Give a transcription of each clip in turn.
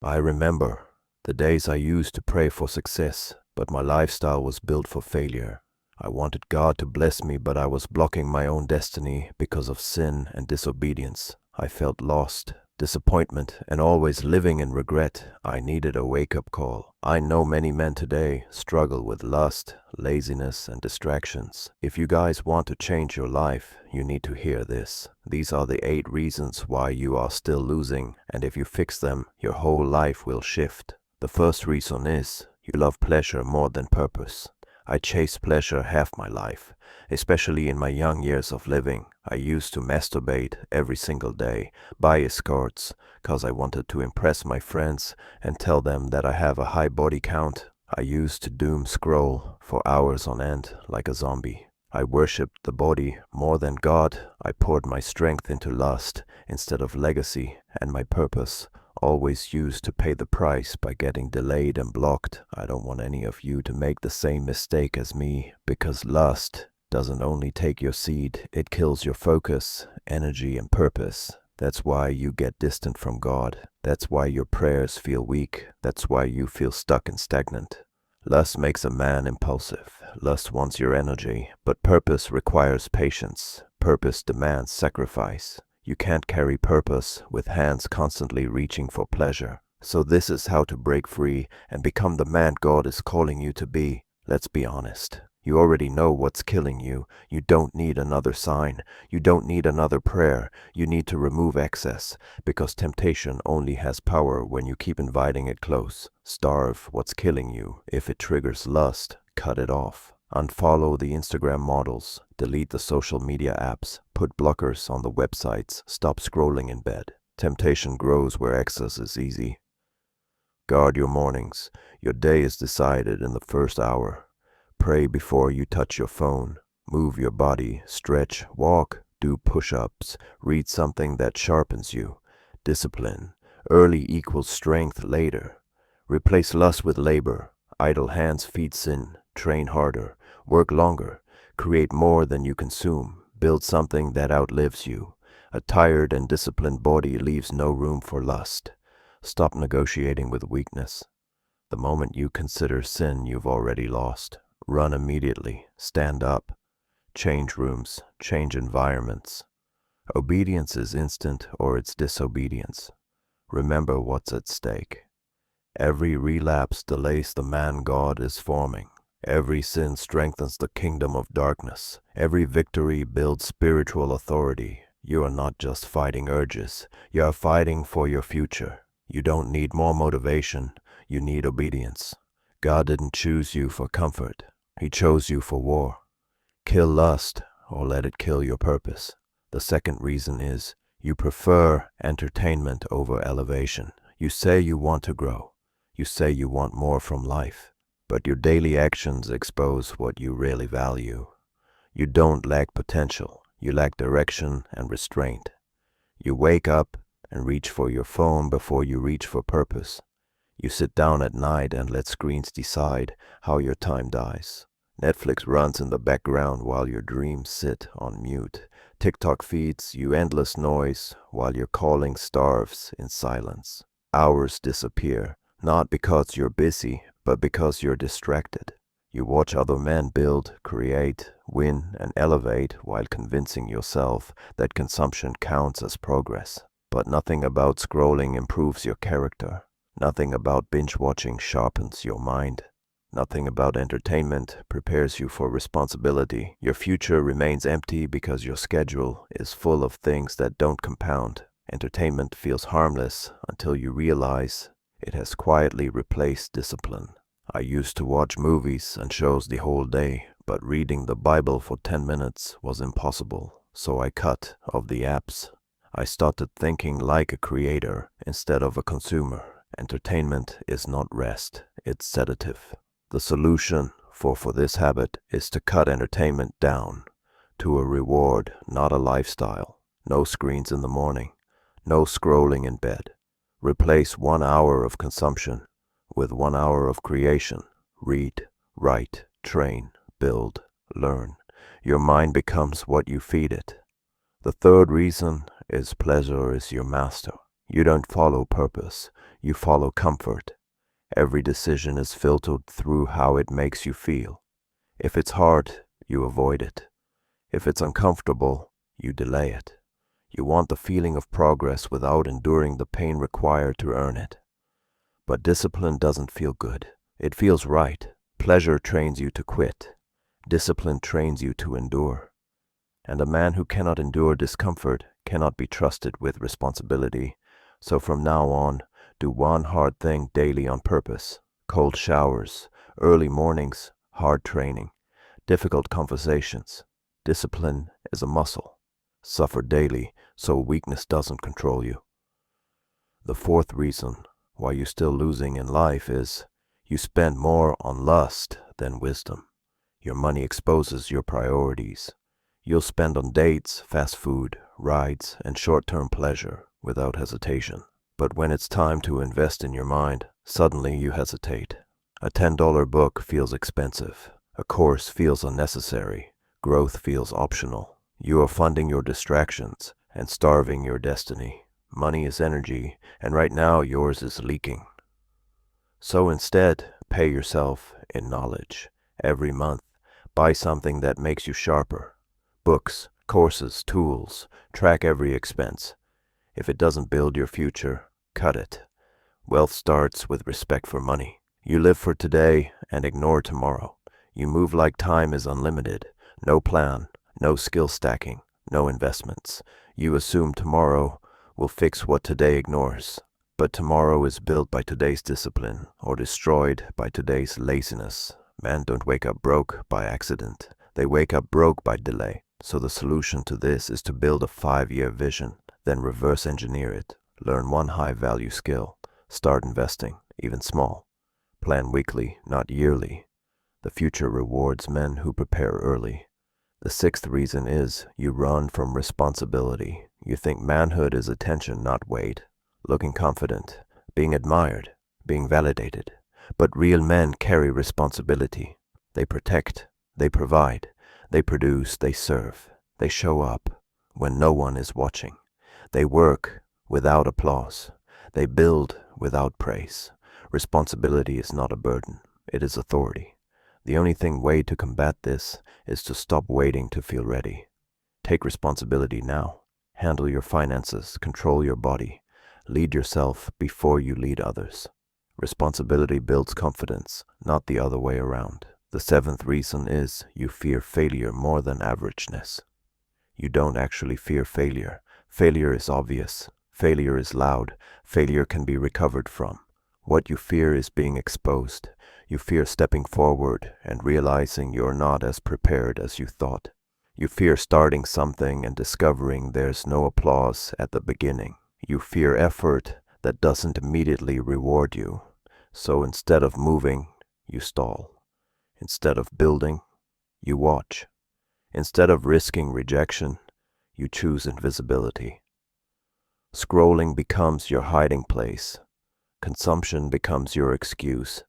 I remember the days I used to pray for success, but my lifestyle was built for failure. I wanted God to bless me, but I was blocking my own destiny because of sin and disobedience. I felt lost, disappointment, and always living in regret. I needed a wake-up call. I know many men today struggle with lust, laziness, and distractions. If you guys want to change your life, you need to hear this. These are the 8 reasons why you are still losing, and if you fix them, your whole life will shift. The first reason is you love pleasure more than purpose. I chased pleasure half my life, especially in my young years of living. I used to masturbate every single day, buy escorts, cause I wanted to impress my friends and tell them that I have a high body count. I used to doom scroll for hours on end like a zombie. I worshipped the body more than God. I poured my strength into lust instead of legacy, and my purpose always used to pay the price by getting delayed and blocked. I don't want any of you to make the same mistake as me, because lust doesn't only take your seed, it kills your focus, energy, and purpose. That's why you get distant from God. That's why your prayers feel weak. That's why you feel stuck and stagnant. Lust makes a man impulsive. Lust wants your energy, but purpose requires patience. Purpose demands sacrifice. You can't carry purpose with hands constantly reaching for pleasure. So this is how to break free and become the man God is calling you to be. Let's be honest. You already know what's killing you. You don't need another sign. You don't need another prayer. You need to remove excess, because temptation only has power when you keep inviting it close. Starve what's killing you. If it triggers lust, cut it off. Unfollow the Instagram models, delete the social media apps, put blockers on the websites, stop scrolling in bed. Temptation grows where access is easy. Guard your mornings. Your day is decided in the first hour. Pray before you touch your phone. Move your body, stretch, walk, do push-ups, read something that sharpens you. Discipline. Early equals strength later. Replace lust with labor. Idle hands feed sin. Train harder. Work longer. Create more than you consume. Build something that outlives you. A tired and disciplined body leaves no room for lust. Stop negotiating with weakness. The moment you consider sin, you've already lost. Run immediately. Stand up. Change rooms. Change environments. Obedience is instant or it's disobedience. Remember what's at stake. Every relapse delays the man God is forming. Every sin strengthens the kingdom of darkness. Every victory builds spiritual authority. You are not just fighting urges. You are fighting for your future. You don't need more motivation. You need obedience. God didn't choose you for comfort. He chose you for war. Kill lust or let it kill your purpose. The second reason is you prefer entertainment over elevation. You say you want to grow. You say you want more from life. But your daily actions expose what you really value. You don't lack potential. You lack direction and restraint. You wake up and reach for your phone before you reach for purpose. You sit down at night and let screens decide how your time dies. Netflix runs in the background while your dreams sit on mute. TikTok feeds you endless noise while your calling starves in silence. Hours disappear, not because you're busy, but because you're distracted. You watch other men build, create, win, and elevate while convincing yourself that consumption counts as progress. But nothing about scrolling improves your character. Nothing about binge-watching sharpens your mind. Nothing about entertainment prepares you for responsibility. Your future remains empty because your schedule is full of things that don't compound. Entertainment feels harmless until you realize it has quietly replaced discipline. I used to watch movies and shows the whole day, but reading the Bible for 10 minutes was impossible, so I cut off the apps. I started thinking like a creator instead of a consumer. Entertainment is not rest, it's sedative. The solution for this habit is to cut entertainment down to a reward, not a lifestyle. No screens in the morning, no scrolling in bed. Replace 1 hour of consumption with 1 hour of creation. Read, write, train, build, learn. Your mind becomes what you feed it. The third reason is pleasure is your master. You don't follow purpose, you follow comfort. Every decision is filtered through how it makes you feel. If it's hard, you avoid it. If it's uncomfortable, you delay it. You want the feeling of progress without enduring the pain required to earn it. But discipline doesn't feel good. It feels right. Pleasure trains you to quit. Discipline trains you to endure. And a man who cannot endure discomfort cannot be trusted with responsibility. So from now on, do one hard thing daily on purpose. Cold showers, early mornings, hard training, difficult conversations. Discipline is a muscle. Suffer daily so weakness doesn't control you. The fourth reason why you're still losing in life is you spend more on lust than wisdom. Your money exposes your priorities. You'll spend on dates, fast food, rides, and short-term pleasure without hesitation. But when it's time to invest in your mind, suddenly you hesitate. A $10 book feels expensive. A course feels unnecessary. Growth feels optional. You are funding your distractions and starving your destiny. Money is energy, and right now yours is leaking. So instead, pay yourself in knowledge. Every month, buy something that makes you sharper. Books, courses, tools. Track every expense. If it doesn't build your future, cut it. Wealth starts with respect for money. You live for today and ignore tomorrow. You move like time is unlimited. No plan, no skill stacking, no investments. You assume tomorrow will fix what today ignores. But tomorrow is built by today's discipline or destroyed by today's laziness. Men don't wake up broke by accident. They wake up broke by delay. So the solution to this is to build a 5-year vision, then reverse engineer it. Learn one high-value skill. Start investing, even small. Plan weekly, not yearly. The future rewards men who prepare early. The sixth reason is you run from responsibility. You think manhood is attention, not weight. Looking confident, being admired, being validated. But real men carry responsibility. They protect, they provide, they produce, they serve. They show up when no one is watching. They work without applause. They build without praise. Responsibility is not a burden, it is authority. The only way to combat this is to stop waiting to feel ready. Take responsibility now. Handle your finances, control your body. Lead yourself before you lead others. Responsibility builds confidence, not the other way around. The seventh reason is you fear failure more than averageness. You don't actually fear failure. Failure is obvious. Failure is loud. Failure can be recovered from. What you fear is being exposed. You fear stepping forward and realizing you're not as prepared as you thought. You fear starting something and discovering there's no applause at the beginning. You fear effort that doesn't immediately reward you. So instead of moving, you stall. Instead of building, you watch. Instead of risking rejection, you choose invisibility. Scrolling becomes your hiding place. Consumption becomes your excuse.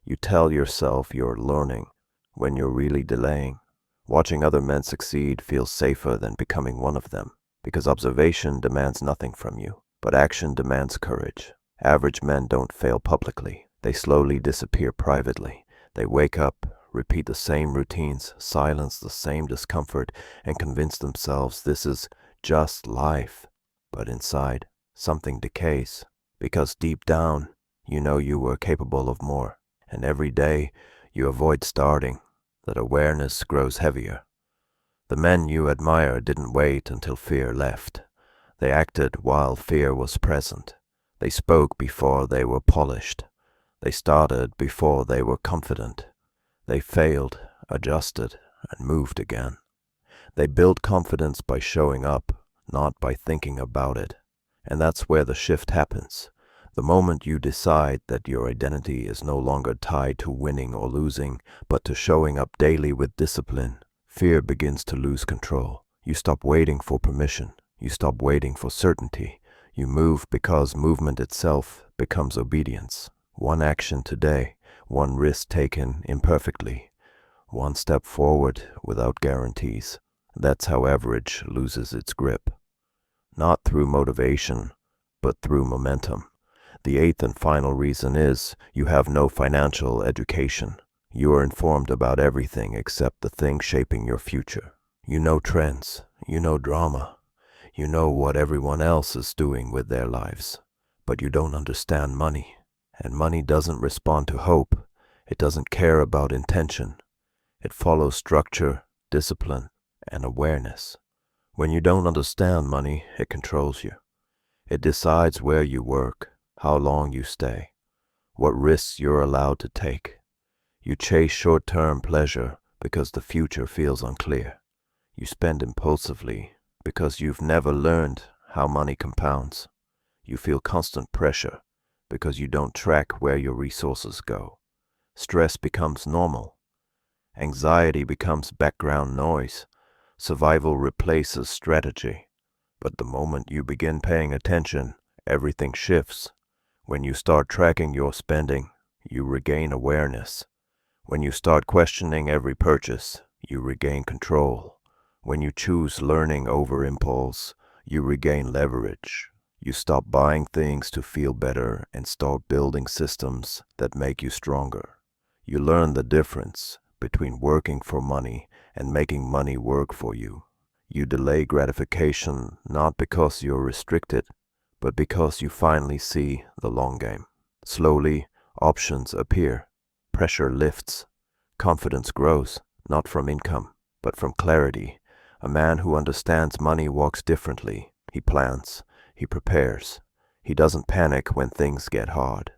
You tell yourself you're learning when you're really delaying. Watching other men succeed feels safer than becoming one of them, because observation demands nothing from you, but action demands courage. Average men don't fail publicly. They slowly disappear privately. They wake up, repeat the same routines, silence the same discomfort, and convince themselves this is just life. But inside, something decays, because deep down, you know you were capable of more. And every day, you avoid starting. That awareness grows heavier. The men you admire didn't wait until fear left. They acted while fear was present. They spoke before they were polished. They started before they were confident. They failed, adjusted, and moved again. They built confidence by showing up, not by thinking about it. And that's where the shift happens. The moment you decide that your identity is no longer tied to winning or losing, but to showing up daily with discipline, fear begins to lose control. You stop waiting for permission. You stop waiting for certainty. You move because movement itself becomes obedience. One action today, one risk taken imperfectly, one step forward without guarantees. That's how average loses its grip. Not through motivation, but through momentum. The eighth and final reason is you have no financial education. You are informed about everything except the things shaping your future. You know trends, you know drama, you know what everyone else is doing with their lives, but you don't understand money. And money doesn't respond to hope. It doesn't care about intention. It follows structure, discipline, and awareness. When you don't understand money, it controls you. It decides where you work, how long you stay, what risks you're allowed to take. You chase short-term pleasure because the future feels unclear. You spend impulsively because you've never learned how money compounds. You feel constant pressure because you don't track where your resources go. Stress becomes normal. Anxiety becomes background noise. Survival replaces strategy. But the moment you begin paying attention, everything shifts. When you start tracking your spending, you regain awareness. When you start questioning every purchase, you regain control. When you choose learning over impulse, you regain leverage. You stop buying things to feel better and start building systems that make you stronger. You learn the difference between working for money and making money work for you. You delay gratification not because you're restricted, but because you finally see the long game. Slowly, options appear. Pressure lifts. Confidence grows, not from income, but from clarity. A man who understands money walks differently. He plans. He prepares. He doesn't panic when things get hard,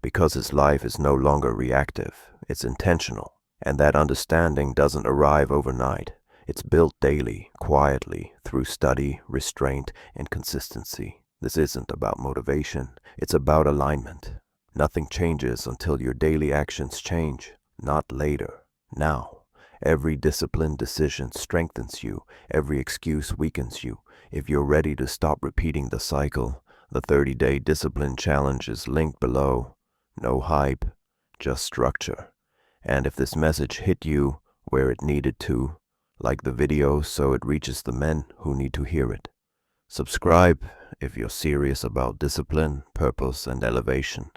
because his life is no longer reactive, it's intentional. And that understanding doesn't arrive overnight. It's built daily, quietly, through study, restraint, and consistency. This isn't about motivation, it's about alignment. Nothing changes until your daily actions change, not later, now. Every disciplined decision strengthens you, every excuse weakens you. If you're ready to stop repeating the cycle, the 30-day discipline challenge is linked below. No hype, just structure. And if this message hit you where it needed to, like the video so it reaches the men who need to hear it. Subscribe if you're serious about discipline, purpose, and elevation.